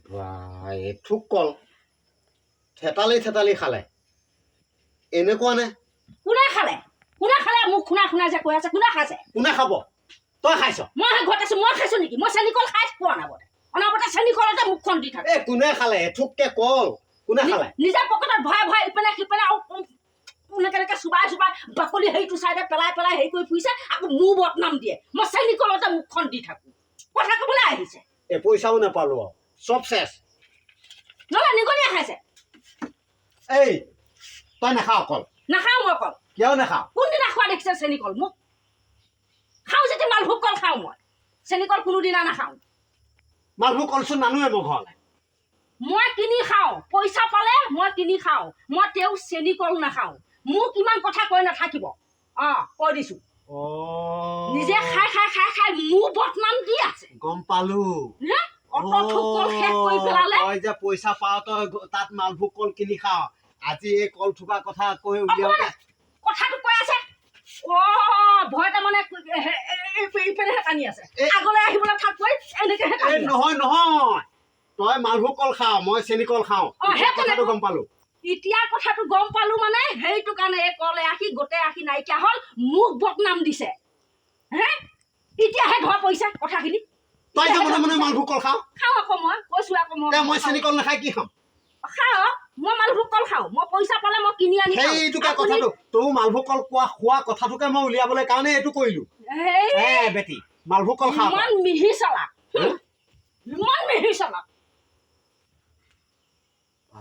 ভাই এঠুক কল থেতালি থেতালি খালে এনেকুৱা নে কোনে খালে মোক খুনা খুনা যে কৈ আছে কোনে খাইছে কোনে খাব তই খাইছ মই ঘৰত আছো মই খাইছো নেকি মই চেনি কল খাই পোৱা নাবতে অনাবতে চেনি কলতে মুখখন দি থাকে কোনে খালে এঠুককে কল কোনে খালে নিজে পকেটত ভৰাই ভৰাই ইপিনে সিপিনে কেনেকে চুবাই চুবাই বাকলি হেৰিটো চাইডে পেলাই পেলাই হেৰি কৰি ফুৰিছে আকৌ মোৰ বদনাম দিয়ে মই চেনি কলতে মুখখন দি থাকো কথা ক'বলৈ আহিছে পইচাও নাপালো চব শেষ নহ'লে নিগনিয়ে খাইছে এই তই নাখাৱ কল নাখাওঁ মই কল কিয় নাখাৱ কোনদিনা খোৱা দেখিছে চেনি কল মোক খাওঁ যেতিয়া মালভোগ কল খাওঁ মই চেনি কল কোনোদিনা নাখাওঁ মালভোগ কলচোন নানোৱে মোৰ ঘৰলৈ মই কিনি খাওঁ পইচা পালে মই কিনি খাওঁ মই তেওঁ চেনি কল নাখাওঁ মোক ইমান কথা কৈ নাথাকিব কৈ দিছো নিজে খাই খাই খাই খাই মোৰ বদনাম দি আছে গম পালো তই যে পইচা পাৱ তই তাত মালভোগ কল কিনি খাৱ আজি এই কল থোপা কথা কৈ উলিয়াওঁতে কথাটো কৈ আছে ভয়তে মানে ইপিনেহে টানি আছে আগলৈ আহিবলৈ থাক কৈ এনেকেহে নহয় নহয় তই মালভোগ কল খাৱ মই চেনি কল খাওঁ কথাটো গম পালো এতিয়া কথাটো গম পালো মানে সেইটো কাৰণে এই কলে আহি গোটেই আহি নাইকিয়া হ'ল মোক বদনাম দিছে হে এতিয়াহে ধৰা পৰিছে কথাখিনি তই যে মনে মনে মালভোগ কল খাওঁ আকৌ মই কৈছো আকৌ মই চেনি কল নাখাই কি খাম খাওঁ মই মালভোগ কল খাওঁ মই পইচা পালে মই কিনি আনি সেইটোকে কথাটো তই মালভোগ কল খোৱা কথাটোকে মই উলিয়াবলৈ কাৰণে এইটো কৰিলো বেটি মালভোগ কল খাওঁ ইমান মিহি চালাক